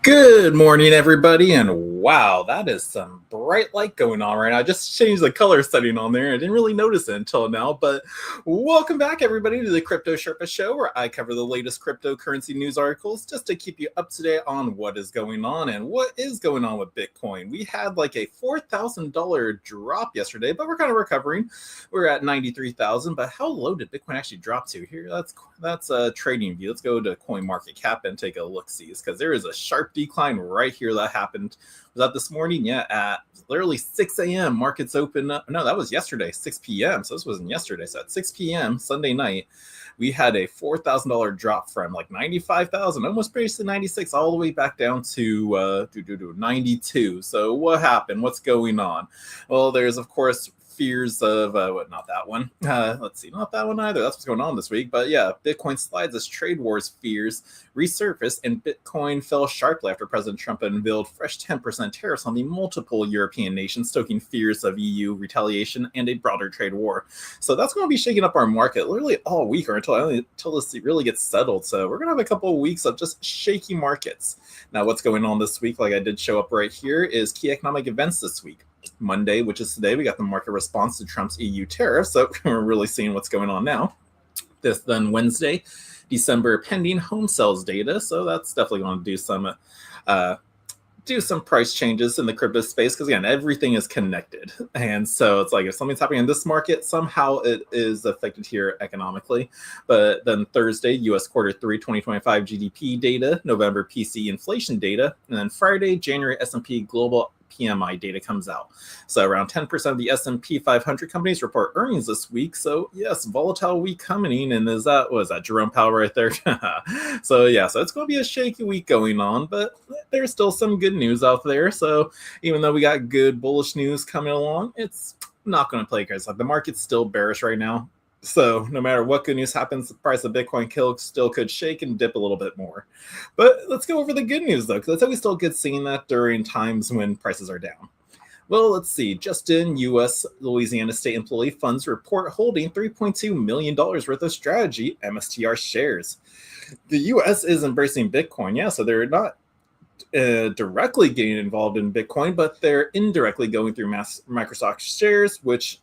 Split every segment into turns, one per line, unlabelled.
Good morning, everybody, and wow, that is some bright light going on right now. I just changed the color setting on there. I didn't really notice it until now, but welcome back, everybody, to the Crypto Sherpa Show, where I cover the latest cryptocurrency news articles just to keep you up to date on what is going on and what is going on with Bitcoin. We had like a $4,000 drop yesterday, but we're kind of recovering. We're at 93,000, but how low did Bitcoin actually drop to here? That's a trading view. Let's go to CoinMarketCap and take a look-see, because there is a sharp decline right here that happened. Was that this morning? Yeah, at literally 6 a.m. markets open up. No, that was yesterday, 6 p.m. So this wasn't yesterday. So at 6 p.m. Sunday night, we had a $4,000 drop from like 95,000, almost basically 96, all the way back down to 92. So what happened? What's going on? Well, there's of course fears of not that one. Let's see, not that one either. That's what's going on this week. But yeah, Bitcoin slides as trade wars fears resurfaced, and Bitcoin fell sharply after President Trump unveiled fresh 10% tariffs on the multiple European nations, stoking fears of EU retaliation and a broader trade war. So that's going to be shaking up our market literally all week, or until this really gets settled. So we're going to have a couple of weeks of just shaky markets. Now, what's going on this week, like I did show up right here, is key economic events this week. Monday, which is today, we got the market response to Trump's EU tariffs. So we're really seeing what's going on now. Then Wednesday, December pending home sales data. So that's definitely going to do some price changes in the crypto space, because again, everything is connected. And so it's like if something's happening in this market, somehow it is affected here economically. But then Thursday, US quarter 3 2025 GDP data, November PC inflation data, and then Friday, January S&P global PMI data comes out. So around 10% of the S&P 500 companies report earnings this week. So yes, volatile week coming. And was that Jerome Powell right there? So yeah, so it's going to be a shaky week going on, but there's still some good news out there. So even though we got good bullish news coming along, it's not going to play guys. Like the market's still bearish right now. So no matter what good news happens, the price of Bitcoin still could shake and dip a little bit more. But let's go over the good news, though, because that's always still good seeing that during times when prices are down. Well, let's see. Just in U.S. Louisiana State Employee Funds report holding $3.2 million worth of strategy MSTR shares. The U.S. is embracing Bitcoin. Yeah, so they're not directly getting involved in Bitcoin, but they're indirectly going through Microsoft shares, which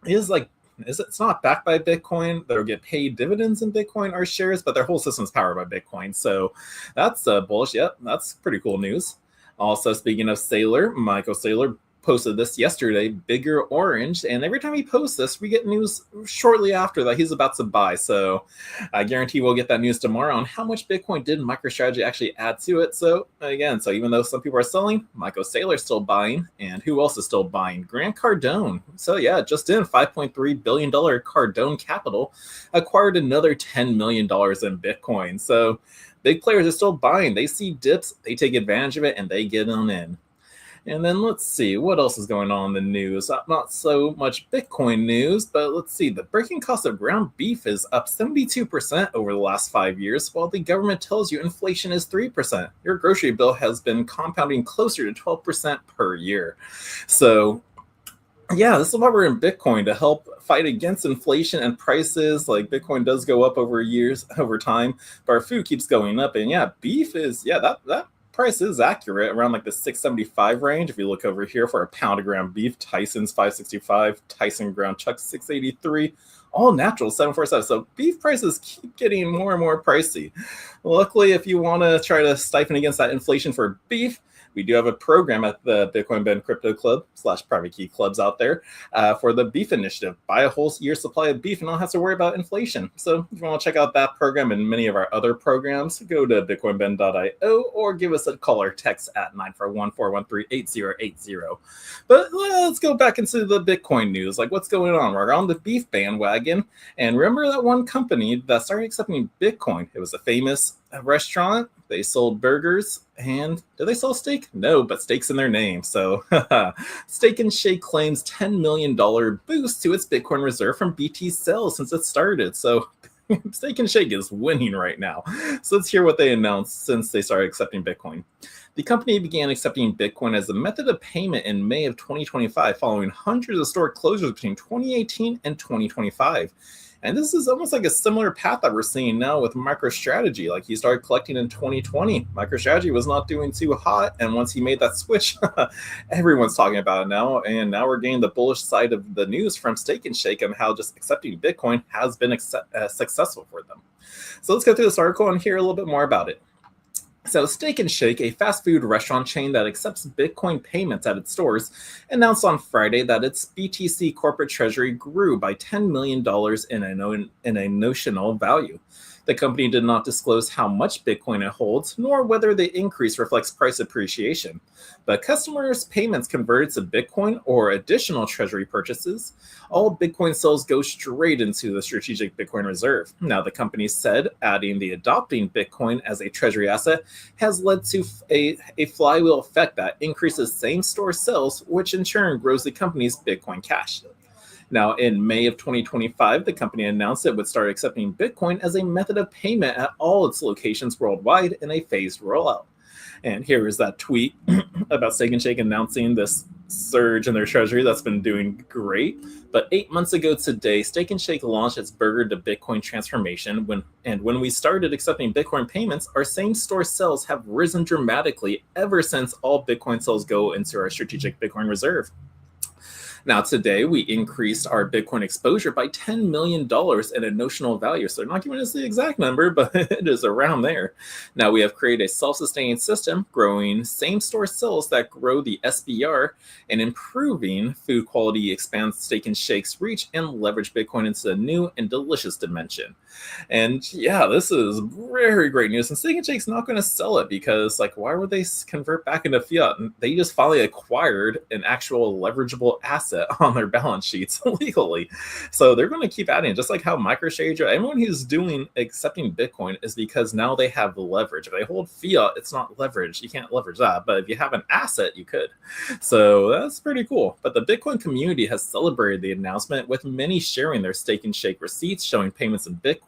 is like, it's not backed by Bitcoin. They'll get paid dividends in Bitcoin or shares, but their whole system's powered by Bitcoin. So that's bullish. Yep, that's pretty cool news. Also, speaking of Saylor, Michael Saylor posted this yesterday, Bigger Orange, and every time he posts this, we get news shortly after that he's about to buy. So I guarantee we'll get that news tomorrow on how much Bitcoin did MicroStrategy actually add to it. So again, so even though some people are selling, Michael Saylor's still buying, and who else is still buying? Grant Cardone. So yeah, just in $5.3 billion Cardone Capital acquired another $10 million in Bitcoin. So big players are still buying. They see dips, they take advantage of it, and they get on in. And then let's see, what else is going on in the news? Not so much Bitcoin news, but let's see. The breaking cost of ground beef is up 72% over the last 5 years, while the government tells you inflation is 3%. Your grocery bill has been compounding closer to 12% per year. So yeah, this is why we're in Bitcoin, to help fight against inflation and prices. Like Bitcoin does go up over time, but our food keeps going up. And yeah, beef is, that price is accurate, around like the 675 range. If you look over here for a pound of ground beef, Tyson's 565, Tyson ground chuck 683, all natural 747. So beef prices keep getting more and more pricey. Luckily, if you want to try to stifle against that inflation for beef, we do have a program at the Bitcoin Ben Crypto Club / Private Key Clubs out there for the beef initiative. Buy a whole year's supply of beef and not have to worry about inflation. So if you want to check out that program and many of our other programs, go to bitcoinben.io or give us a call or text at 941-413-8080. But let's go back into the Bitcoin news. Like, what's going on? We're on the beef bandwagon. And remember that one company that started accepting Bitcoin? It was a famous restaurant. They sold burgers, and did they sell steak? No, but steak's in their name. So Steak and Shake claims $10 million boost to its Bitcoin reserve from BT sales since it started. So Steak and Shake is winning right now. So let's hear what they announced since they started accepting Bitcoin. The company began accepting Bitcoin as a method of payment in May of 2025, following hundreds of store closures between 2018 and 2025. And this is almost like a similar path that we're seeing now with MicroStrategy. Like he started collecting in 2020. MicroStrategy was not doing too hot. And once he made that switch, everyone's talking about it now. And now we're getting the bullish side of the news from Steak and Shake on how just accepting Bitcoin has been successful for them. So let's go through this article and hear a little bit more about it. So Steak and Shake, a fast food restaurant chain that accepts Bitcoin payments at its stores, announced on Friday that its BTC corporate treasury grew by $10 million in a notional value. The company did not disclose how much Bitcoin it holds, nor whether the increase reflects price appreciation. But customers' payments converted to Bitcoin or additional treasury purchases, all Bitcoin sales go straight into the strategic Bitcoin reserve. Now, the company said adding the adopting Bitcoin as a treasury asset has led to a flywheel effect that increases same-store sales, which in turn grows the company's Bitcoin cash. Now, in May of 2025, the company announced it would start accepting Bitcoin as a method of payment at all its locations worldwide in a phased rollout. And here is that tweet about Steak and Shake announcing this surge in their treasury that's been doing great. But 8 months ago today, Steak and Shake launched its Burger to Bitcoin transformation. When we started accepting Bitcoin payments, our same-store sales have risen dramatically ever since all Bitcoin sales go into our strategic Bitcoin reserve. Now, today, we increased our Bitcoin exposure by $10 million in a notional value. So they're not giving us the exact number, but it is around there. Now, we have created a self-sustaining system, growing same-store sales that grow the SBR and improving food quality, expands Steak and Shake's reach, and leverage Bitcoin into a new and delicious dimension. And yeah, this is very great news. And Steak and Shake's not going to sell it because, like, why would they convert back into fiat? They just finally acquired an actual leverageable asset on their balance sheets legally. So they're going to keep adding it, just like how MicroStrategy, anyone who's accepting Bitcoin is because now they have leverage. If they hold fiat, it's not leverage. You can't leverage that. But if you have an asset, you could. So that's pretty cool. But the Bitcoin community has celebrated the announcement, with many sharing their Steak and Shake receipts showing payments in Bitcoin.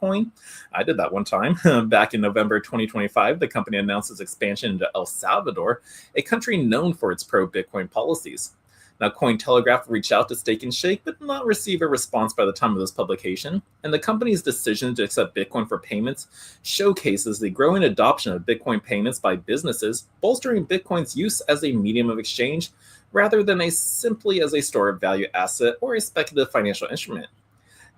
I did that one time. Back in November 2025, the company announced its expansion into El Salvador, a country known for its pro-Bitcoin policies. Now, Cointelegraph reached out to Steak and Shake, but did not receive a response by the time of this publication. And the company's decision to accept Bitcoin for payments showcases the growing adoption of Bitcoin payments by businesses, bolstering Bitcoin's use as a medium of exchange rather than simply as a store of value asset or a speculative financial instrument.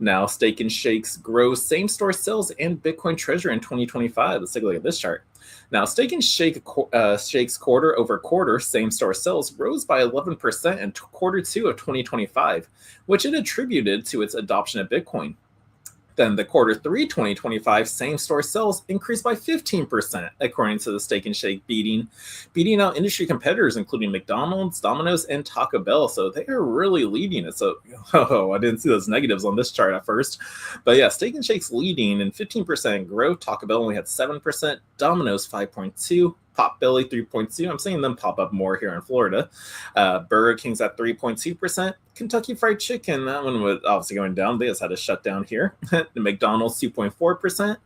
Now, Steak and Shake's grows same-store sales and Bitcoin treasury in 2025. Let's take a look at this chart. Now, Steak and Shake's quarter-over-quarter same-store sales rose by 11% in quarter two of 2025, which it attributed to its adoption of Bitcoin. Then the quarter three 2025 same-store sales increased by 15%, according to the Steak and Shake, beating out industry competitors including McDonald's, Domino's, and Taco Bell. So they are really leading it. So, I didn't see those negatives on this chart at first. But yeah, Steak and Shake's leading in 15% growth. Taco Bell only had 7%, Domino's 5.2%, Potbelly 3.2%. I'm seeing them pop up more here in Florida. Burger King's at 3.2%. Kentucky Fried Chicken, that one was obviously going down. They just had to shut down here. McDonald's 2.4%.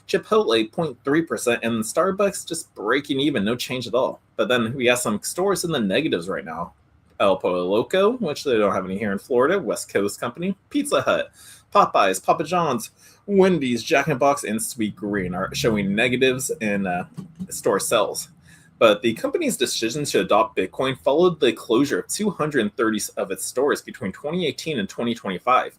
Chipotle 0.3%, and Starbucks just breaking even, no change at all. But then we have some stores in the negatives right now. El Pollo Loco, which they don't have any here in Florida, West Coast company, Pizza Hut, Popeyes, Papa John's, Wendy's, Jack in the Box, and Sweet Green are showing negatives in store sales. But the company's decision to adopt Bitcoin followed the closure of 230 of its stores between 2018 and 2025.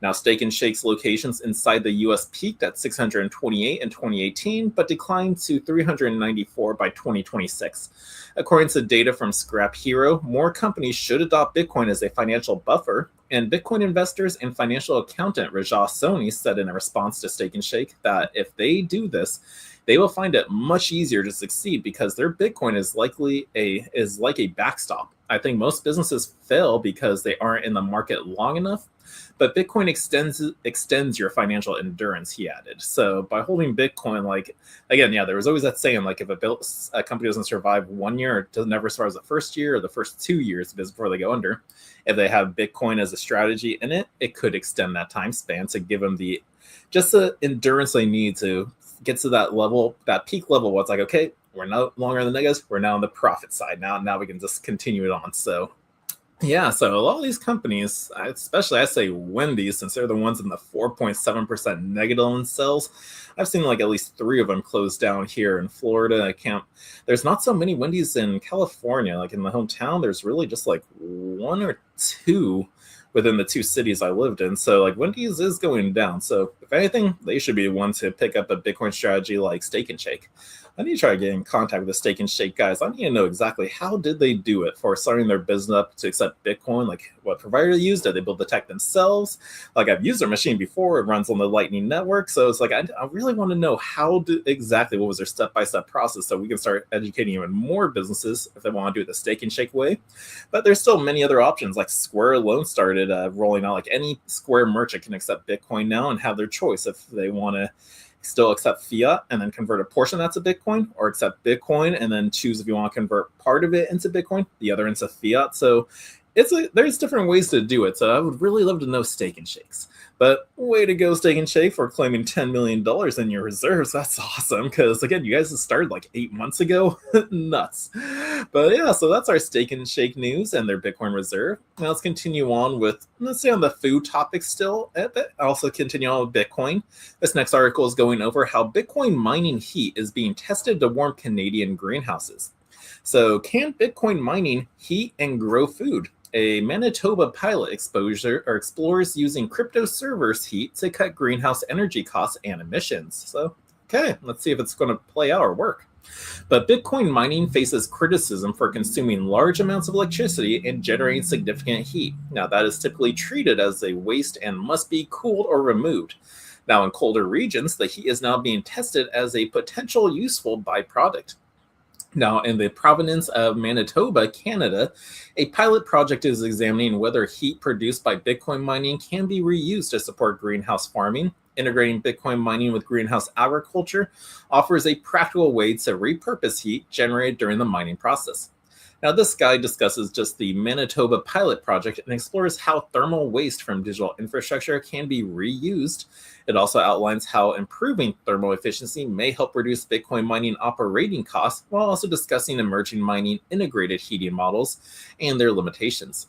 Now, Steak and Shake's locations inside the U.S. peaked at 628 in 2018, but declined to 394 by 2026. According to data from Scrap Hero, more companies should adopt Bitcoin as a financial buffer, and Bitcoin investors and financial accountant Rajah Soni said in a response to Steak and Shake that if they do this, they will find it much easier to succeed because their Bitcoin is like a backstop. I think most businesses fail because they aren't in the market long enough, but Bitcoin extends your financial endurance, he added. So by holding Bitcoin, there was always that saying, like, if a company doesn't survive 1 year, it doesn't never survive the first year or the first 2 years before they go under. If they have Bitcoin as a strategy in it, it could extend that time span to give them the endurance they need to get to that level, that peak level. What's like, okay, we're no longer in the negatives. We're now on the profit side. Now we can just continue it on. So yeah, so a lot of these companies, especially I say Wendy's, since they're the ones in the 4.7% negative in sales, I've seen like at least 3 of them close down here in Florida. There's not so many Wendy's in California. Like in the hometown, there's really just like 1 or 2 within the 2 cities I lived in. So like Wendy's is going down. So if anything, they should be the ones to pick up a Bitcoin strategy like Steak and Shake. I need to try to get in contact with the Steak and Shake guys. I need to know exactly how did they do it for starting their business up to accept Bitcoin, like what provider they used. Did they build the tech themselves? Like I've used their machine before. It runs on the Lightning Network. So it's like, I really want to know exactly what was their step-by-step process so we can start educating even more businesses if they want to do it the Steak and Shake way. But there's still many other options. Like Square alone started rolling out, like any Square merchant can accept Bitcoin now and have their choice if they want to still accept fiat and then convert a portion of that to Bitcoin, or accept Bitcoin and then choose if you want to convert part of it into Bitcoin, the other into fiat. So there's different ways to do it. So I would really love to know Steak and Shakes. But way to go, Steak and Shake, for claiming $10 million in your reserves. That's awesome. Because again, you guys started like 8 months ago. Nuts. But yeah, so that's our Steak and Shake news and their Bitcoin reserve. Now let's continue on with, let's stay on the food topic still a bit. Also continue on with Bitcoin. This next article is going over how Bitcoin mining heat is being tested to warm Canadian greenhouses. So can Bitcoin mining heat and grow food? A Manitoba pilot explores using crypto servers heat to cut greenhouse energy costs and emissions. So, okay, let's see if it's going to play out or work. But Bitcoin mining faces criticism for consuming large amounts of electricity and generating significant heat. Now, that is typically treated as a waste and must be cooled or removed. Now, in colder regions, the heat is now being tested as a potential useful byproduct. Now, in the province of Manitoba, Canada, a pilot project is examining whether heat produced by Bitcoin mining can be reused to support greenhouse farming. Integrating Bitcoin mining with greenhouse agriculture offers a practical way to repurpose heat generated during the mining process. Now, this guide discusses just the Manitoba pilot project and explores how thermal waste from digital infrastructure can be reused. It also outlines how improving thermal efficiency may help reduce Bitcoin mining operating costs, while also discussing emerging mining integrated heating models and their limitations.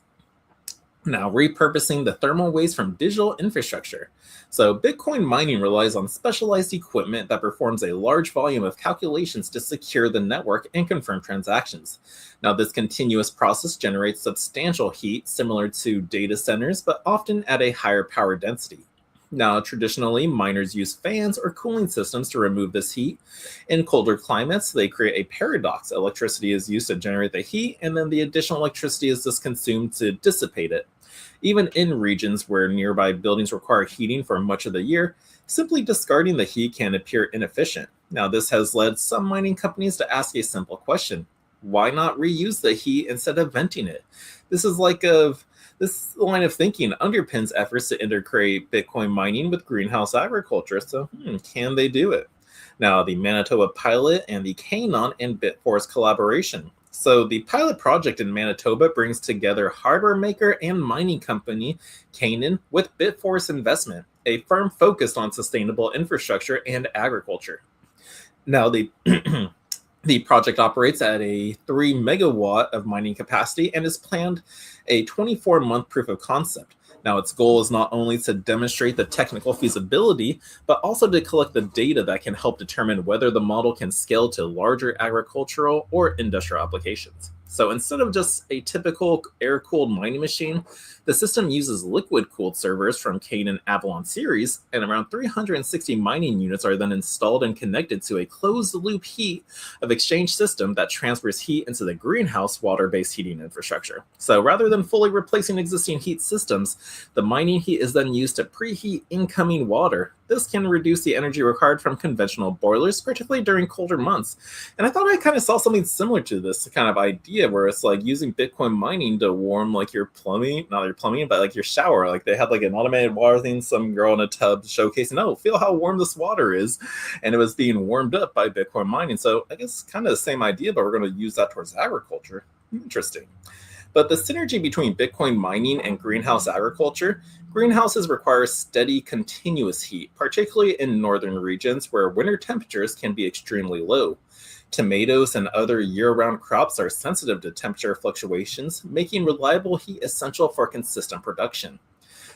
Now, repurposing the thermal waste from digital infrastructure. So Bitcoin mining relies on specialized equipment that performs a large volume of calculations to secure the network and confirm transactions. Now, this continuous process generates substantial heat similar to data centers, but often at a higher power density. Now, traditionally, miners use fans or cooling systems to remove this heat. In colder climates, they create a paradox. Electricity is used to generate the heat, and then the additional electricity is just consumed to dissipate it. Even in regions where nearby buildings require heating for much of the year, simply discarding the heat can appear inefficient. Now, this has led some mining companies to ask a simple question: why not reuse the heat instead of venting it? This line of thinking underpins efforts to integrate Bitcoin mining with greenhouse agriculture. So, can they do it? Now, the Manitoba pilot and the Canaan and Bitforce collaboration. So the pilot project in Manitoba brings together hardware maker and mining company Canaan with Bitforce Investment, a firm focused on sustainable infrastructure and agriculture. Now, the the project operates at a 3 megawatt of mining capacity and is planned a 24-month proof of concept. Now, its goal is not only to demonstrate the technical feasibility, but also to collect the data that can help determine whether the model can scale to larger agricultural or industrial applications. So instead of just a typical air-cooled mining machine, the system uses liquid-cooled servers from Canaan Avalon series, and around 360 mining units are then installed and connected to a closed-loop heat of exchange system that transfers heat into the greenhouse water-based heating infrastructure. So rather than fully replacing existing heat systems, the mining heat is then used to preheat incoming water. This can reduce the energy required from conventional boilers, particularly during colder months. And I thought I kind of saw something similar to this kind of idea where it's like using Bitcoin mining to warm like your plumbing, not your plumbing, but like your shower. Like they had like an automated water thing, some girl in a tub showcasing, oh, feel how warm this water is. And it was being warmed up by Bitcoin mining. So I guess kind of the same idea, but we're going to use that towards agriculture. Interesting. But the synergy between Bitcoin mining and greenhouse agriculture, greenhouses require steady, continuous heat, particularly in northern regions where winter temperatures can be extremely low. Tomatoes and other year-round crops are sensitive to temperature fluctuations, making reliable heat essential for consistent production.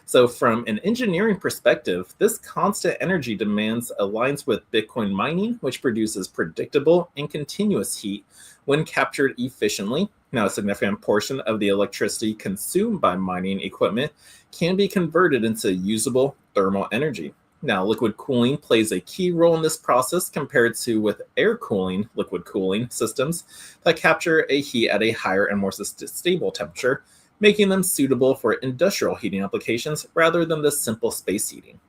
So, from an engineering perspective, this constant energy demands aligns with Bitcoin mining, which produces predictable and continuous heat when captured efficiently. Now, a significant portion of the electricity consumed by mining equipment can be converted into usable thermal energy. Now, liquid cooling plays a key role in this process compared to with air cooling, liquid cooling systems that capture a heat at a higher and more stable temperature, making them suitable for industrial heating applications rather than the simple space heating.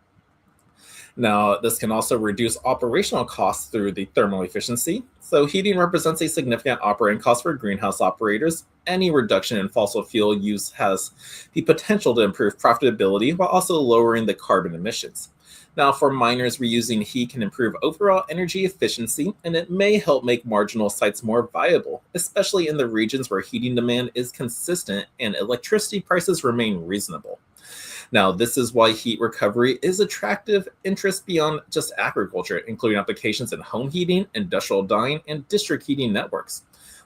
Now, this can also reduce operational costs through the thermal efficiency. So, heating represents a significant operating cost for greenhouse operators. Any reduction in fossil fuel use has the potential to improve profitability while also lowering the carbon emissions. Now, for miners, reusing heat can improve overall energy efficiency, and it may help make marginal sites more viable, especially in the regions where heating demand is consistent and electricity prices remain reasonable. Now, this is why heat recovery is attractive interest beyond just agriculture, including applications in home heating, industrial dyeing, and district heating networks.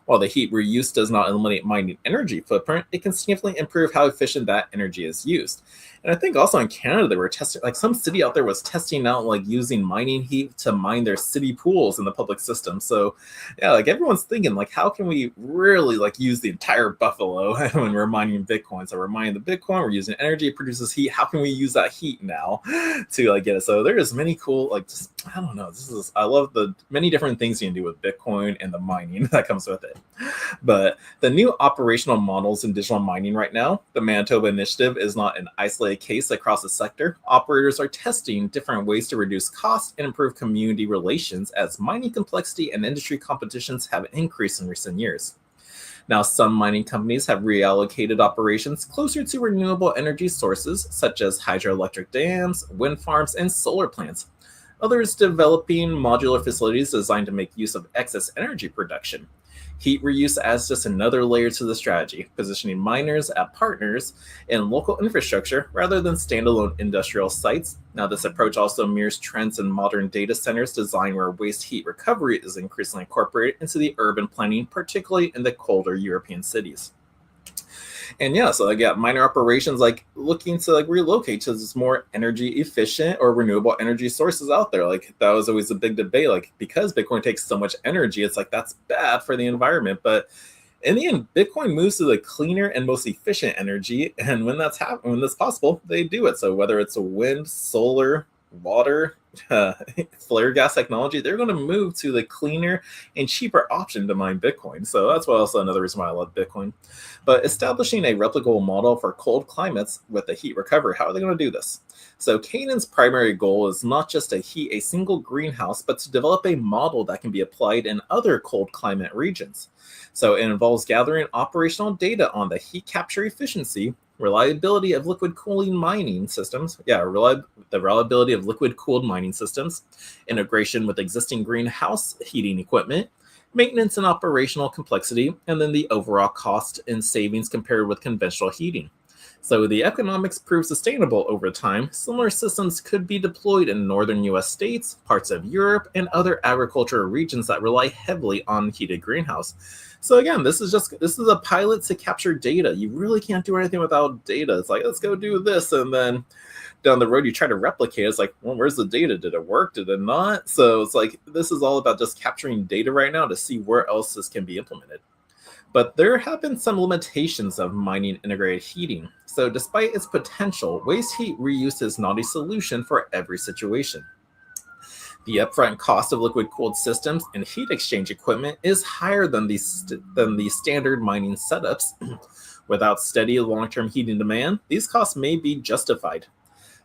While the heat reuse does not eliminate mining energy footprint, it can significantly improve how efficient that energy is used. And I think also in Canada, they were testing, like some city out there was testing out like using mining heat to mine their city pools in the public system. So yeah, like everyone's thinking like, how can we really like use the entire buffalo when we're mining Bitcoin? So we're mining the Bitcoin, we're using energy, it produces heat. How can we use that heat now to like get it? So there is many cool, like just, I don't know, I love the many different things you can do with Bitcoin and the mining that comes with it. But the new operational models in digital mining right now, the Manitoba Initiative is not an isolated case across the sector. Operators are testing different ways to reduce costs and improve community relations as mining complexity and industry competitions have increased in recent years. Now, some mining companies have reallocated operations closer to renewable energy sources, such as hydroelectric dams, wind farms, and solar plants. Others developing modular facilities designed to make use of excess energy production. Heat reuse adds just another layer to the strategy, positioning miners as partners in local infrastructure rather than standalone industrial sites. Now, this approach also mirrors trends in modern data centers design where waste heat recovery is increasingly incorporated into the urban planning, particularly in the colder European cities. And yeah, so I got miner operations like looking to like relocate to this more energy efficient or renewable energy sources out there. Like that was always a big debate. Like because Bitcoin takes so much energy, it's like that's bad for the environment. But in the end, Bitcoin moves to the cleaner and most efficient energy. And when when that's possible, they do it. So whether it's a wind, solar, water, flare gas technology, they're going to move to the cleaner and cheaper option to mine Bitcoin. So that's why also another reason why I love Bitcoin. But establishing a replicable model for cold climates with the heat recovery, how are they going to do this? So Canaan's primary goal is not just to heat a single greenhouse, but to develop a model that can be applied in other cold climate regions. So it involves gathering operational data on the heat capture efficiency, reliability of liquid cooling mining systems, the reliability of liquid cooled mining systems, integration with existing greenhouse heating equipment, maintenance and operational complexity, and then the overall cost and savings compared with conventional heating. So the economics prove sustainable over time. Similar systems could be deployed in northern US states, parts of Europe, and other agricultural regions that rely heavily on heated greenhouse. So again, this is a pilot to capture data. You really can't do anything without data. It's like, let's go do this. And then down the road, you try to replicate it. It's like, well, where's the data? Did it work? Did it not? So it's like, this is all about just capturing data right now to see where else this can be implemented. But there have been some limitations of mining integrated heating. So despite its potential, waste heat reuse is not a solution for every situation. The upfront cost of liquid-cooled systems and heat exchange equipment is higher than the standard mining setups. Without steady long-term heating demand, these costs may be justified.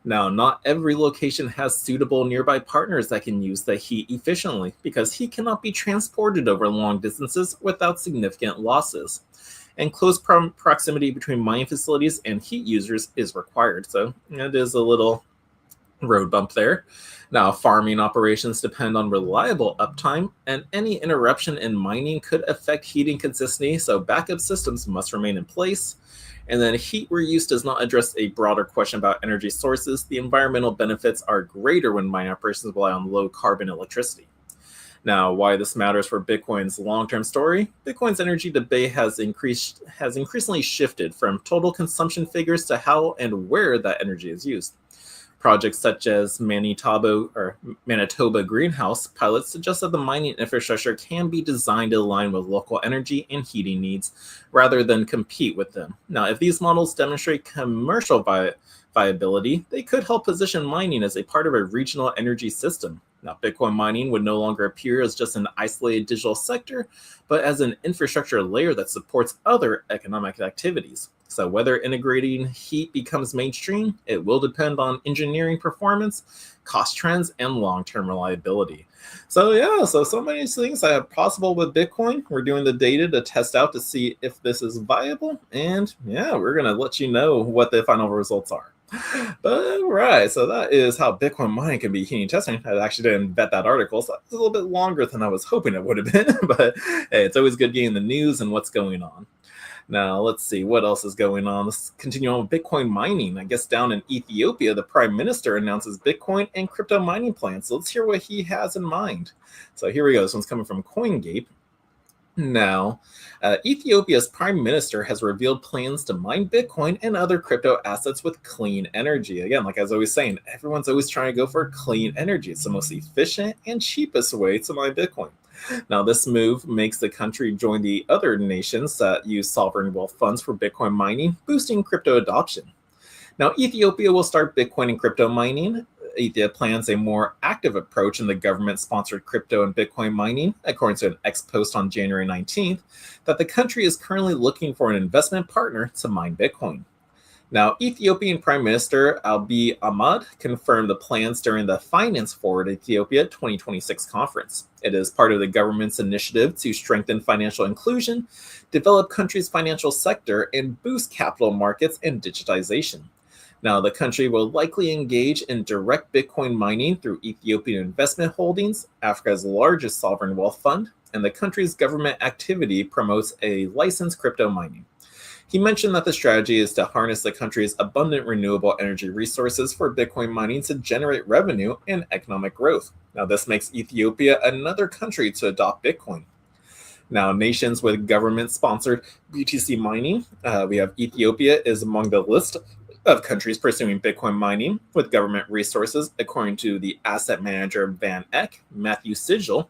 Now, not every location has suitable nearby partners that can use the heat efficiently because heat cannot be transported over long distances without significant losses. And close proximity between mining facilities and heat users is required. So it is a little road bump there. Now, farming operations depend on reliable uptime, and any interruption in mining could affect heating consistency, so backup systems must remain in place. And then heat reuse does not address a broader question about energy sources. The environmental benefits are greater when mining operations rely on low carbon electricity. Now, why this matters for Bitcoin's long-term story? Bitcoin's energy debate has increasingly shifted from total consumption figures to how and where that energy is used. Projects such as Manitoba Greenhouse pilots suggest that the mining infrastructure can be designed to align with local energy and heating needs rather than compete with them. Now, if these models demonstrate commercial viability, they could help position mining as a part of a regional energy system. Now, Bitcoin mining would no longer appear as just an isolated digital sector, but as an infrastructure layer that supports other economic activities. So whether integrating heat becomes mainstream, it will depend on engineering performance, cost trends, and long-term reliability. So many things that are possible with Bitcoin. We're doing the data to test out to see if this is viable. And yeah, we're going to let you know what the final results are. But right, so that is how Bitcoin mining can be heating testing. I actually didn't vet that article, so it's a little bit longer than I was hoping it would have been. But hey, it's always good getting the news and what's going on. Now, let's see what else is going on. Let's continue on with Bitcoin mining. I guess down in Ethiopia, the prime minister announces Bitcoin and crypto mining plans. So let's hear what he has in mind. So here we go. This one's coming from CoinGate. Now, Ethiopia's prime minister has revealed plans to mine Bitcoin and other crypto assets with clean energy. Again, like I was always saying, everyone's always trying to go for clean energy. It's the most efficient and cheapest way to mine Bitcoin. Now, this move makes the country join the other nations that use sovereign wealth funds for Bitcoin mining, boosting crypto adoption. Now, Ethiopia will start Bitcoin and crypto mining. Ethiopia plans a more active approach in the government-sponsored crypto and Bitcoin mining, according to an X post on January 19th, that the country is currently looking for an investment partner to mine Bitcoin. Now, Ethiopian Prime Minister Abiy Ahmed confirmed the plans during the Finance Forward Ethiopia 2026 conference. It is part of the government's initiative to strengthen financial inclusion, develop country's financial sector, and boost capital markets and digitization. Now, the country will likely engage in direct Bitcoin mining through Ethiopian Investment Holdings, Africa's largest sovereign wealth fund, and the country's government activity promotes a licensed crypto mining. He mentioned that the strategy is to harness the country's abundant renewable energy resources for Bitcoin mining to generate revenue and economic growth. Now, this makes Ethiopia another country to adopt Bitcoin. Now, nations with government-sponsored BTC mining, we have Ethiopia is among the list of countries pursuing Bitcoin mining with government resources, according to the asset manager Van Eck, Matthew Sigel,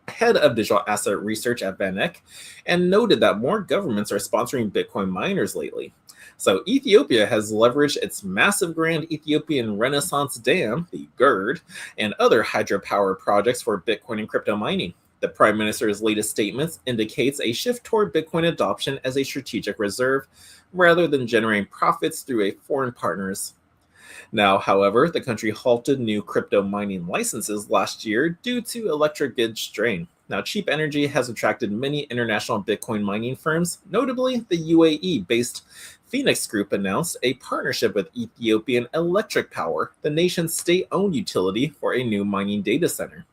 head of digital asset research at Van Eck, and noted that more governments are sponsoring Bitcoin miners lately. So Ethiopia has leveraged its massive Grand Ethiopian Renaissance Dam, the GERD, and other hydropower projects for Bitcoin and crypto mining. The Prime Minister's latest statements indicates a shift toward Bitcoin adoption as a strategic reserve, rather than generating profits through a foreign partners. Now, however, the country halted new crypto mining licenses last year due to electric grid strain. Now, cheap energy has attracted many international Bitcoin mining firms. Notably, the UAE-based Phoenix Group announced a partnership with Ethiopian Electric Power, the nation's state-owned utility, for a new mining data center.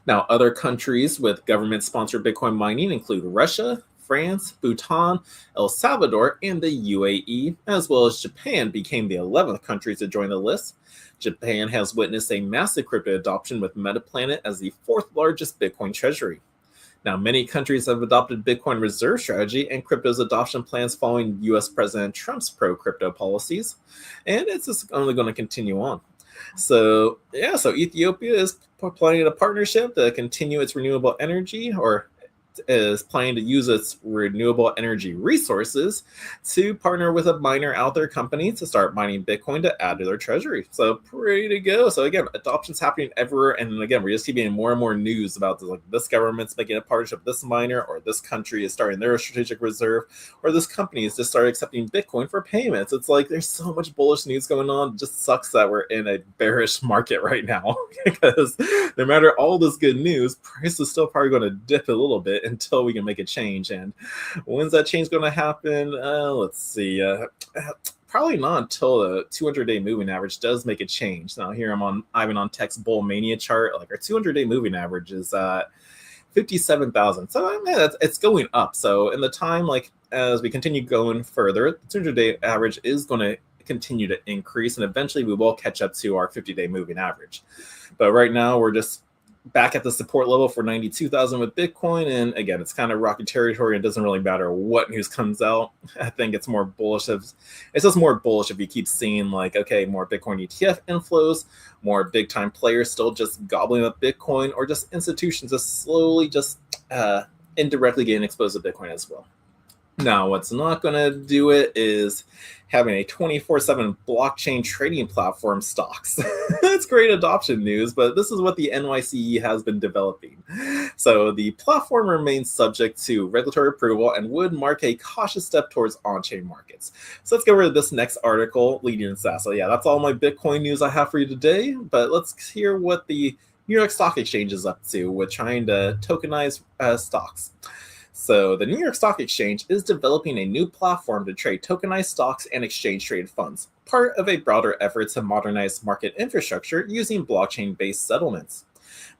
Now, other countries with government-sponsored Bitcoin mining include Russia, France, Bhutan, El Salvador, and the UAE, as well as Japan, became the 11th country to join the list. Japan has witnessed a massive crypto adoption with Metaplanet as the fourth largest Bitcoin treasury. Now, many countries have adopted Bitcoin reserve strategy and crypto's adoption plans following US President Trump's pro-crypto policies, and it's just only going to continue on. So Ethiopia is planning a partnership to continue its renewable energy, or is planning to use its renewable energy resources to partner with a miner out there company to start mining Bitcoin to add to their treasury. So pretty to go. So again, adoption's happening everywhere. And again, we're just keeping more and more news about this government's making a partnership with this miner, or this country is starting their strategic reserve, or this company is just started accepting Bitcoin for payments. It's like there's so much bullish news going on. It just sucks that we're in a bearish market right now because no matter all this good news, price is still probably going to dip a little bit until we can make a change. And when's that change going to happen? Let's see. Probably not until the 200-day moving average does make a change. Now here I've been on Tech's Bull Mania chart. Like our 200-day moving average is 57,000. So it's going up. So in the time, like as we continue going further, the 200-day average is going to continue to increase, and eventually we will catch up to our 50-day moving average. But right now we're just back at the support level for 92,000 with Bitcoin. And again, it's kind of rocky territory. It doesn't really matter what news comes out. I think it's more bullish. It's just more bullish if you keep seeing like, okay, more Bitcoin ETF inflows, more big time players still just gobbling up Bitcoin, or just institutions just slowly just indirectly getting exposed to Bitcoin as well. Now, what's not going to do it is having a 24/7 blockchain trading platform stocks. That's great adoption news, but this is what the NYCE has been developing. So the platform remains subject to regulatory approval and would mark a cautious step towards on-chain markets. So let's go over to this next article leading into that. So yeah, that's all my Bitcoin news I have for you today, but let's hear what the New York Stock Exchange is up to with trying to tokenize stocks. So the New York Stock Exchange is developing a new platform to trade tokenized stocks and exchange-traded funds, part of a broader effort to modernize market infrastructure using blockchain-based settlements.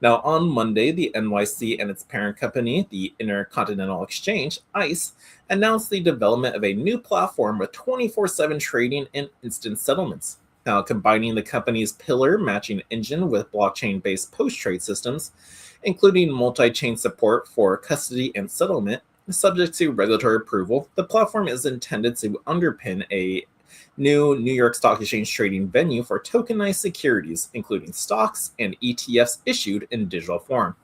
Now, on Monday, the NYC and its parent company, the Intercontinental Exchange, ICE, announced the development of a new platform with 24/7 trading and instant settlements. Now, combining the company's pillar matching engine with blockchain-based post-trade systems, including multi-chain support for custody and settlement, subject to regulatory approval, the platform is intended to underpin a new New York Stock Exchange trading venue for tokenized securities, including stocks and ETFs issued in digital form.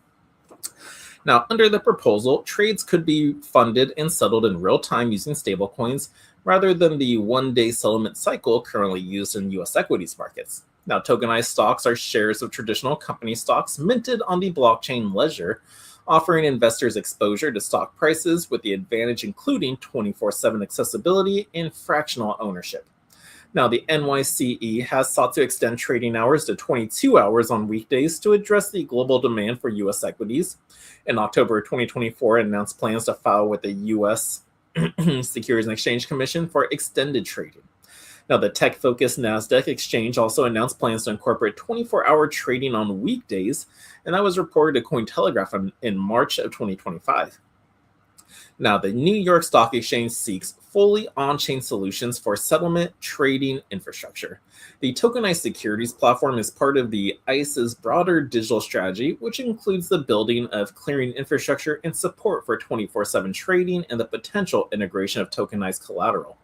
Now, under the proposal, trades could be funded and settled in real time using stablecoins rather than the one-day settlement cycle currently used in U.S. equities markets. Now, tokenized stocks are shares of traditional company stocks minted on the blockchain ledger, offering investors exposure to stock prices with the advantage including 24/7 accessibility and fractional ownership. Now, the NYCE has sought to extend trading hours to 22 hours on weekdays to address the global demand for U.S. equities. In October 2024, it announced plans to file with the U.S. Securities and Exchange Commission for extended trading. Now, the tech-focused NASDAQ exchange also announced plans to incorporate 24-hour trading on weekdays, and that was reported to Cointelegraph in March of 2025. Now, the New York Stock Exchange seeks fully on-chain solutions for settlement trading infrastructure. The tokenized securities platform is part of the ICE's broader digital strategy, which includes the building of clearing infrastructure and support for 24/7 trading and the potential integration of tokenized collateral.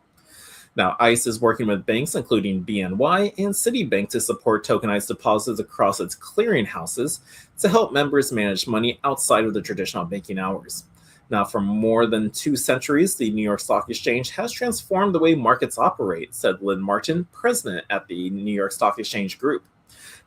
Now, ICE is working with banks, including BNY and Citibank, to support tokenized deposits across its clearinghouses to help members manage money outside of the traditional banking hours. Now, for more than 2 centuries, the New York Stock Exchange has transformed the way markets operate, said Lynn Martin, president at the New York Stock Exchange Group.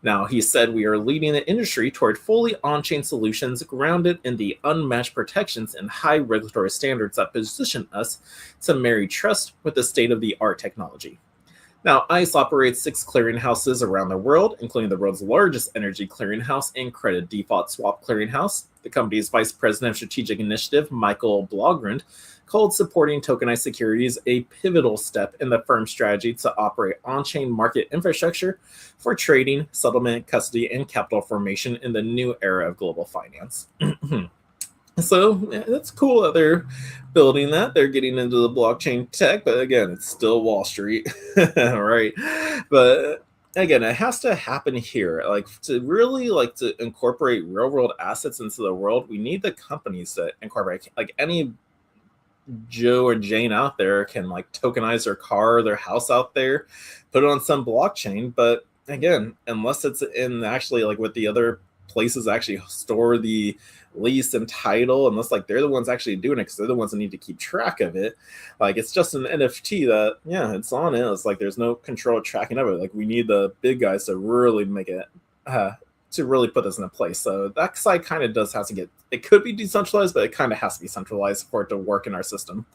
Now, he said, we are leading the industry toward fully on-chain solutions grounded in the unmatched protections and high regulatory standards that position us to marry trust with the state-of-the-art technology. Now, ICE operates 6 clearinghouses around the world, including the world's largest energy clearinghouse and credit default swap clearinghouse. The company's vice president of strategic initiative, Michael Blogrund, called supporting tokenized securities a pivotal step in the firm's strategy to operate on-chain market infrastructure for trading, settlement, custody, and capital formation in the new era of global finance. So that's cool that they're building that. They're getting into the blockchain tech, but again, it's still Wall Street, right? But again, it has to happen here. Like to really like to incorporate real world assets into the world, we need the companies to incorporate. Like any Joe or Jane out there can like tokenize their car or their house out there, put it on some blockchain. But again, unless it's in actually like what the other places actually store the lease and title, unless like they're the ones actually doing it because they're the ones that need to keep track of it. Like it's just an NFT that, yeah, it's on it. It's like there's no control tracking of it. Like we need the big guys to really make it to really put this into place. So that side kind of does have to get, it could be decentralized, but it kind of has to be centralized for it to work in our system.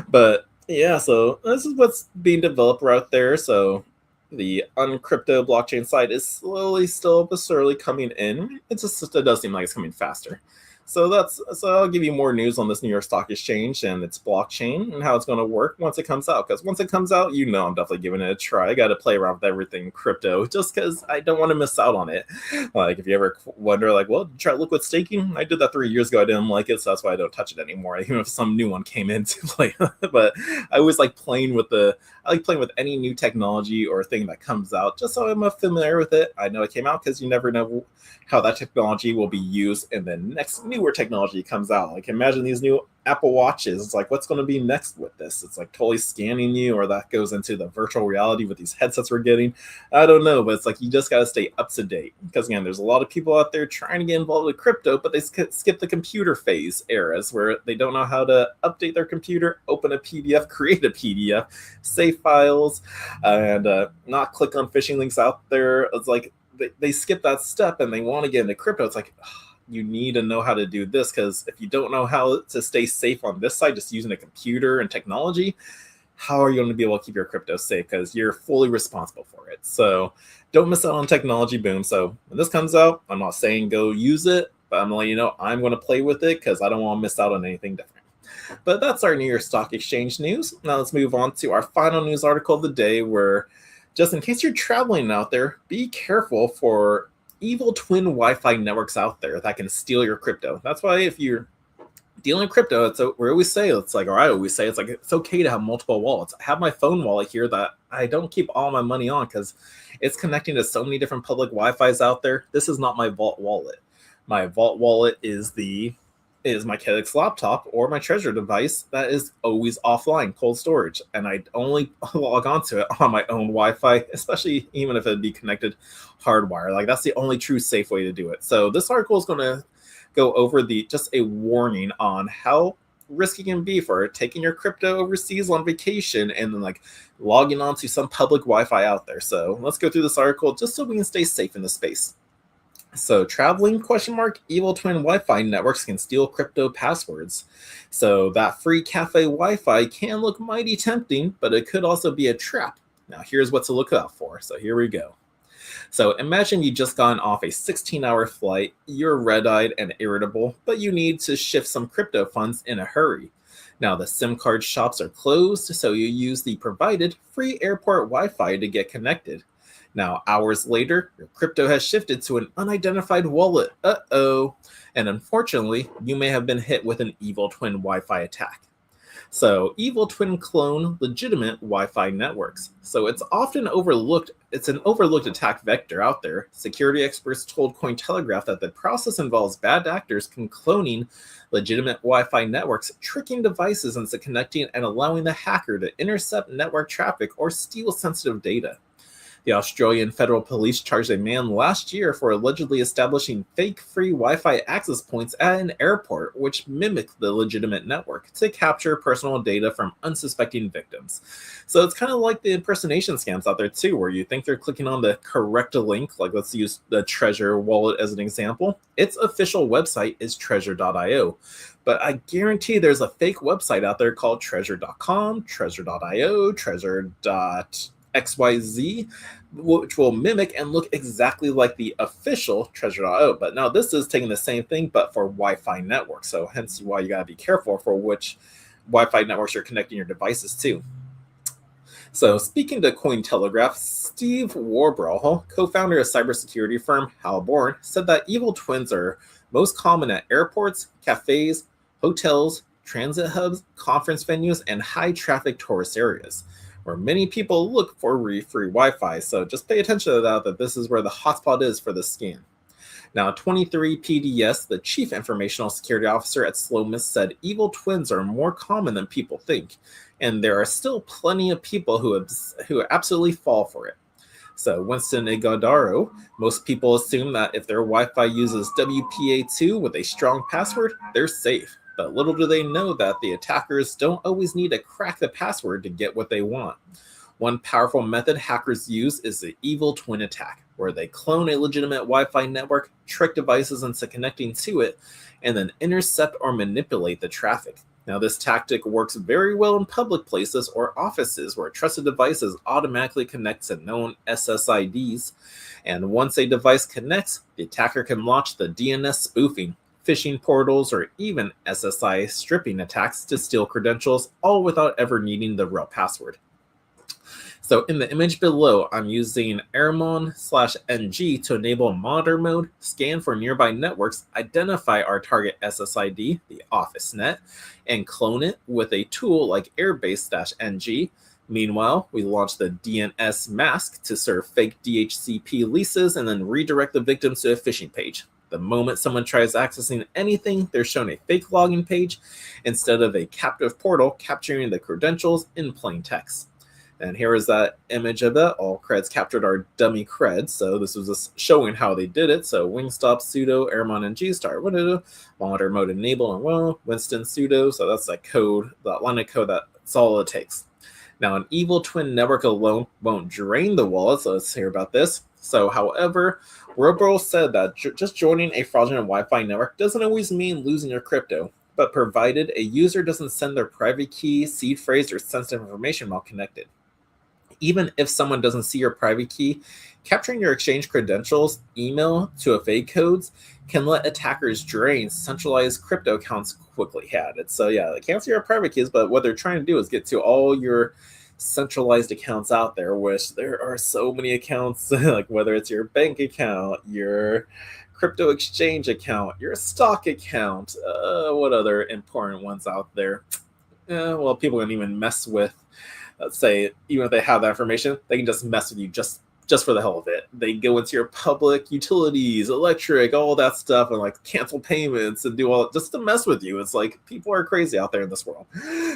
But yeah, so this is what's being developed right there. So the uncrypto blockchain side is slowly, still but surely coming in. It does seem like it's coming faster. So I'll give you more news on this New York Stock Exchange and its blockchain and how it's going to work once it comes out. Because once it comes out, I'm definitely giving it a try. I got to play around with everything crypto just because I don't want to miss out on it. Like if you ever wonder, like, well, did you try liquid staking? I did that 3 years ago. I didn't like it, so that's why I don't touch it anymore. Even if some new one came in to play, but I always like playing with I like playing with any new technology or thing that comes out, just so I'm familiar with it. I know it came out because you never know how that technology will be used in the next newer technology comes out. Like imagine these new Apple Watches. It's like, what's going to be next with this? It's like totally scanning you, or that goes into the virtual reality with these headsets we're getting. I don't know, but it's like you just got to stay up to date. Because again, there's a lot of people out there trying to get involved with crypto, but they skip the computer phase eras where they don't know how to update their computer, open a PDF, create a PDF, save files, and not click on phishing links out there. It's like they skip that step and they want to get into crypto. It's like, you need to know how to do this, because if you don't know how to stay safe on this side, just using a computer and technology, how are you going to be able to keep your crypto safe? Because you're fully responsible for it. So don't miss out on technology boom. So when this comes out, I'm not saying go use it, but I'm letting you know I'm going to play with it because I don't want to miss out on anything different. But that's our New York Stock Exchange news. Now let's move on to our final news article of the day, where just in case you're traveling out there, be careful for evil twin Wi-Fi networks out there that can steal your crypto. That's why if you're dealing in crypto, we always say, it's like, or I always say, it's like, it's okay to have multiple wallets. I have my phone wallet here that I don't keep all my money on because it's connecting to so many different public Wi-Fis out there. This is not my Vault wallet. My Vault wallet is my Kedix laptop or my Trezor device that is always offline, cold storage, and I only log onto it on my own Wi-Fi, especially even if it'd be connected hardwire. Like that's the only true safe way to do it. So this article is going to go over just a warning on how risky it can be for taking your crypto overseas on vacation and then like logging onto some public Wi-Fi out there. So let's go through this article just so we can stay safe in the space. So traveling ? Evil twin Wi-Fi networks can steal crypto passwords. So that free cafe Wi-Fi can look mighty tempting, but it could also be a trap. Now here's what to look out for. So here we go. So imagine you just gotten off a 16-hour flight, you're red-eyed and irritable, but you need to shift some crypto funds in a hurry. Now the SIM card shops are closed, so you use the provided free airport Wi-Fi to get connected. Now, hours later, your crypto has shifted to an unidentified wallet. Uh-oh. And unfortunately, you may have been hit with an evil twin Wi-Fi attack. So, evil twin clone legitimate Wi-Fi networks. So it's often overlooked. It's an overlooked attack vector out there. Security experts told Cointelegraph that the process involves bad actors cloning legitimate Wi-Fi networks, tricking devices into connecting and allowing the hacker to intercept network traffic or steal sensitive data. The Australian Federal Police charged a man last year for allegedly establishing fake free Wi-Fi access points at an airport, which mimicked the legitimate network to capture personal data from unsuspecting victims. So it's kind of like the impersonation scams out there too, where you think they're clicking on the correct link. Like let's use the Trezor wallet as an example. Its official website is trezor.io. But I guarantee there's a fake website out there called trezor.com, trezor.io, trezor.xyz, which will mimic and look exactly like the official Trezor.io. But now this is taking the same thing, but for Wi-Fi networks. So hence why you got to be careful for which Wi-Fi networks you're connecting your devices to. So speaking to Cointelegraph, Steve Warbrawl, co-founder of cybersecurity firm Halborn, said that evil twins are most common at airports, cafes, hotels, transit hubs, conference venues, and high-traffic tourist areas, where many people look for free Wi-Fi. So just pay attention to that this is where the hotspot is for this scam. Now, 23PDS, the chief informational security officer at Slomis, said evil twins are more common than people think, and there are still plenty of people who absolutely fall for it. So Winston Igodaro, most people assume that if their Wi-Fi uses WPA2 with a strong password, they're safe. But little do they know that the attackers don't always need to crack the password to get what they want. One powerful method hackers use is the evil twin attack, where they clone a legitimate Wi-Fi network, trick devices into connecting to it, and then intercept or manipulate the traffic. Now, this tactic works very well in public places or offices where trusted devices automatically connect to known SSIDs. And once a device connects, the attacker can launch the DNS spoofing, phishing portals, or even SSI stripping attacks to steal credentials, all without ever needing the real password. So in the image below, I'm using airmon/ng to enable monitor mode, scan for nearby networks, identify our target SSID, the office net, and clone it with a tool like airbase-ng. Meanwhile, we launch the DNS mask to serve fake DHCP leases and then redirect the victims to a phishing page. The moment someone tries accessing anything, they're shown a fake login page instead of a captive portal capturing the credentials in plain text. And here is that image of it. All creds captured our dummy creds. So this was just showing how they did it. So wingstop sudo airmon and g-star monitor mode enable and well Winston sudo. So that's that code, that line of code. That's all it takes. Now an evil twin network alone won't drain the wallet. So let's hear about this. So however, Robo said that just joining a fraudulent Wi-Fi network doesn't always mean losing your crypto, but provided a user doesn't send their private key, seed phrase, or sensitive information while connected. Even if someone doesn't see your private key, capturing your exchange credentials, email to a fake codes can let attackers drain centralized crypto accounts quickly added. So yeah, they can't see your private keys, but what they're trying to do is get to all your centralized accounts out there, which there are so many accounts, like whether it's your bank account, your crypto exchange account, your stock account, what other important ones out there? Well, people can even mess with, let's say, even if they have that information, they can just mess with you just for the hell of it. They go into your public utilities, electric, all that stuff, and like cancel payments and do all just to mess with you. It's like people are crazy out there in this world.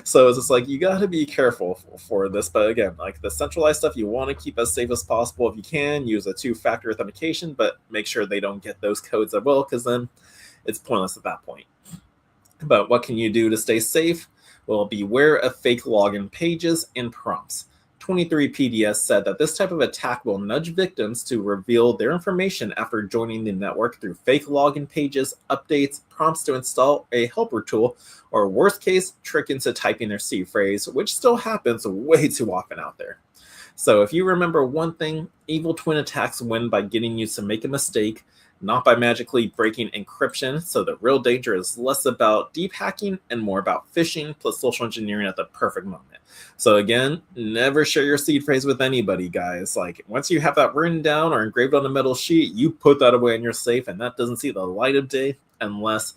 So it's just like you got to be careful for this. But again, like the centralized stuff, you want to keep as safe as possible. If you can, use a two-factor authentication, but make sure they don't get those codes as well, because then it's pointless at that point. But what can you do to stay safe? Well, beware of fake login pages and prompts. 23PDS said that this type of attack will nudge victims to reveal their information after joining the network through fake login pages, updates, prompts to install a helper tool, or worst case, trick into typing their seed phrase, which still happens way too often out there. So if you remember one thing, evil twin attacks win by getting you to make a mistake, not by magically breaking encryption. So the real danger is less about deep hacking and more about phishing plus social engineering at the perfect moment. So again, never share your seed phrase with anybody, guys. Like once you have that written down or engraved on a metal sheet, you put that away in your safe, and that doesn't see the light of day unless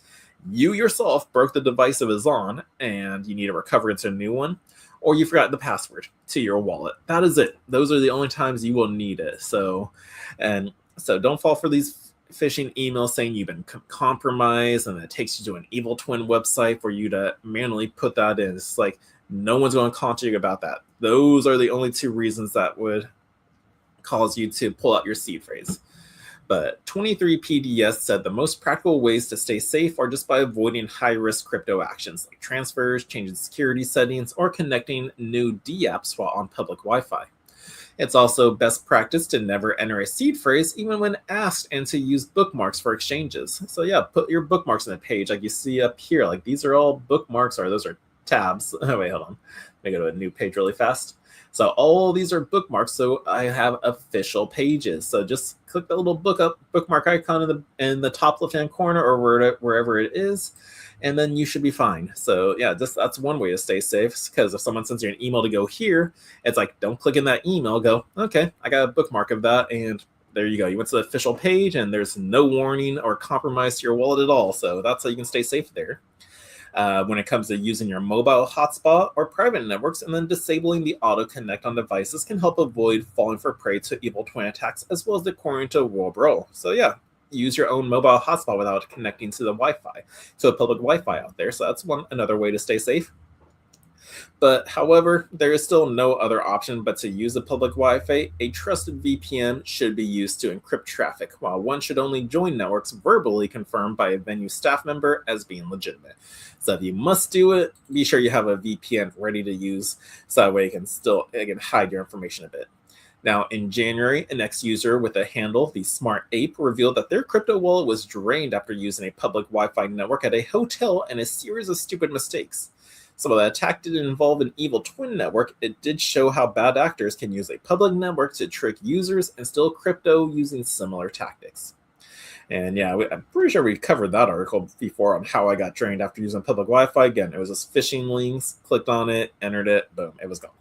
you yourself broke the device it was on and you need to recover into a new one, or you forgot the password to your wallet. That is it. Those are the only times you will need it. So don't fall for these phishing emails saying you've been compromised, and it takes you to an evil twin website for you to manually put that in. It's like no one's going to contact you about that. Those are the only two reasons that would cause you to pull out your seed phrase. But 23PDS said the most practical ways to stay safe are just by avoiding high-risk crypto actions like transfers, changing security settings, or connecting new dApps while on public Wi-Fi. It's also best practice to never enter a seed phrase even when asked, and to use bookmarks for exchanges. So yeah, put your bookmarks on the page like you see up here. Like these are all bookmarks, or those are tabs. Oh, wait, hold on. Let me go to a new page really fast. So all these are bookmarks. So I have official pages. So just click the little bookmark icon in the top left-hand corner, or wherever it is, and then you should be fine. So yeah, that's one way to stay safe, because if someone sends you an email to go here, it's like, don't click in that email, go, okay, I got a bookmark of that, and there you go. You went to the official page, and there's no warning or compromise to your wallet at all. So that's how you can stay safe there. When it comes to using your mobile hotspot or private networks, and then disabling the auto connect on devices can help avoid falling for prey to evil twin attacks, as well as the according to World Brawl. So yeah, use your own mobile hotspot without connecting to the Wi-Fi, to a public Wi-Fi out there. So that's another way to stay safe. But however, there is still no other option but to use a public Wi-Fi. A trusted VPN should be used to encrypt traffic, while one should only join networks verbally confirmed by a venue staff member as being legitimate. So if you must do it, be sure you have a VPN ready to use, so that way you can hide your information a bit. Now, in January, an ex-user with a handle, the Smart Ape, revealed that their crypto wallet was drained after using a public Wi-Fi network at a hotel and a series of stupid mistakes. So while the attack didn't involve an evil twin network, it did show how bad actors can use a public network to trick users and steal crypto using similar tactics. And yeah, I'm pretty sure we covered that article before on how I got drained after using public Wi-Fi. Again, it was just phishing links, clicked on it, entered it, boom, it was gone.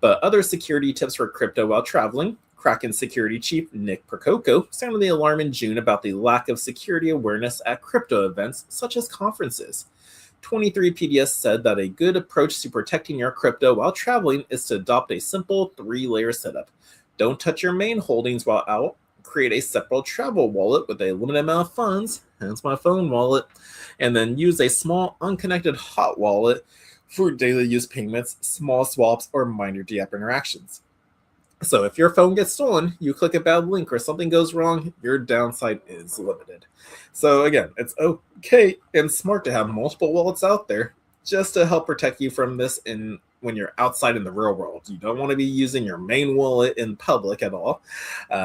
But other security tips for crypto while traveling. Kraken security chief Nick Percoco sounded the alarm in June about the lack of security awareness at crypto events such as conferences. 23PDS said that a good approach to protecting your crypto while traveling is to adopt a simple 3-layer setup. Don't touch your main holdings while out. Create a separate travel wallet with a limited amount of funds, hence my phone wallet, and then use a small unconnected hot wallet for daily use payments, small swaps, or minor de-app interactions. So if your phone gets stolen, you click a bad link or something goes wrong, your downside is limited. So again, it's okay and smart to have multiple wallets out there just to help protect you from this when you're outside in the real world. You don't want to be using your main wallet in public at all.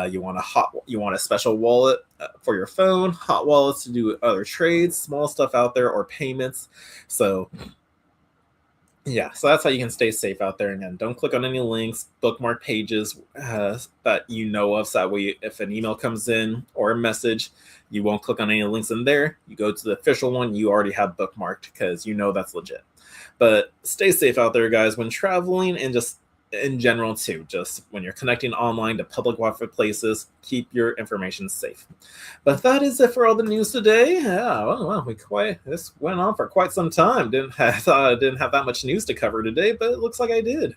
You want a special wallet for your phone, hot wallets to do other trades, small stuff out there, or payments. So yeah, so that's how you can stay safe out there. And again, don't click on any links, bookmark pages that you know of. So that way, if an email comes in or a message, you won't click on any links in there. You go to the official one you already have bookmarked because you know that's legit. But stay safe out there, guys, when traveling and just in general, too. Just when you're connecting online to public Wi-Fi places, keep your information safe. But that is it for all the news today. Yeah, well, this went on for quite some time. Thought I didn't have that much news to cover today, but it looks like I did.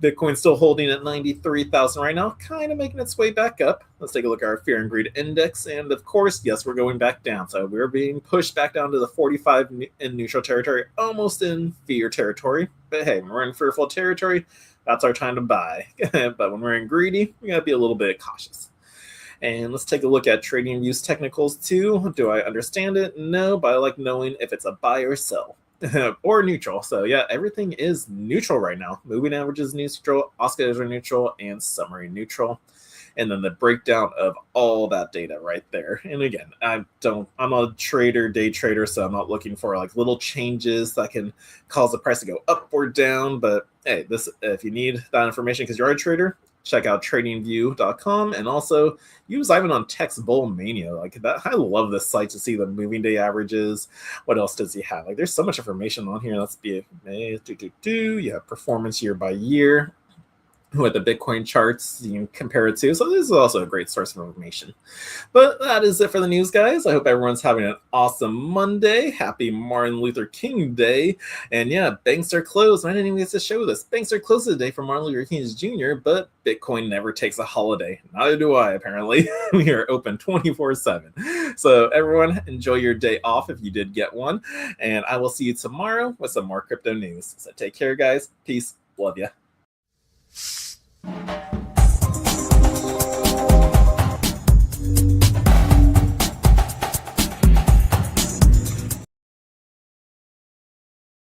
Bitcoin's still holding at 93,000 right now, kind of making its way back up. Let's take a look at our fear and greed index. And of course, yes, we're going back down. So we're being pushed back down to the 45 in neutral territory, almost in fear territory. But hey, when we're in fearful territory, that's our time to buy. But when we're in greedy, we gotta be a little bit cautious. And let's take a look at trading views technicals too. Do I understand it? No, but I like knowing if it's a buy or sell. Or neutral. So yeah, everything is neutral right now. Moving average is neutral, Oscars are neutral, and summary neutral. And then the breakdown of all that data right there. And again, I'm a trader, day trader, so I'm not looking for like little changes that can cause the price to go up or down. But hey, if you need that information because you're a trader, check out tradingview.com and also use Ivan on Text Bull Mania. Like that, I love this site to see the moving day averages. What else does he have? Like there's so much information on here. Let's be you have performance year by year with the Bitcoin charts you can compare it to. So this is also a great source of information. But that is it for the news, guys. I hope everyone's having an awesome Monday. Happy Martin Luther King Day. And yeah, banks are closed. I didn't even get to show this. Banks are closed today for Martin Luther King Jr., but Bitcoin never takes a holiday. Neither do I, apparently. We are open 24/7. So everyone, enjoy your day off if you did get one. And I will see you tomorrow with some more crypto news. So take care, guys. Peace. Love ya.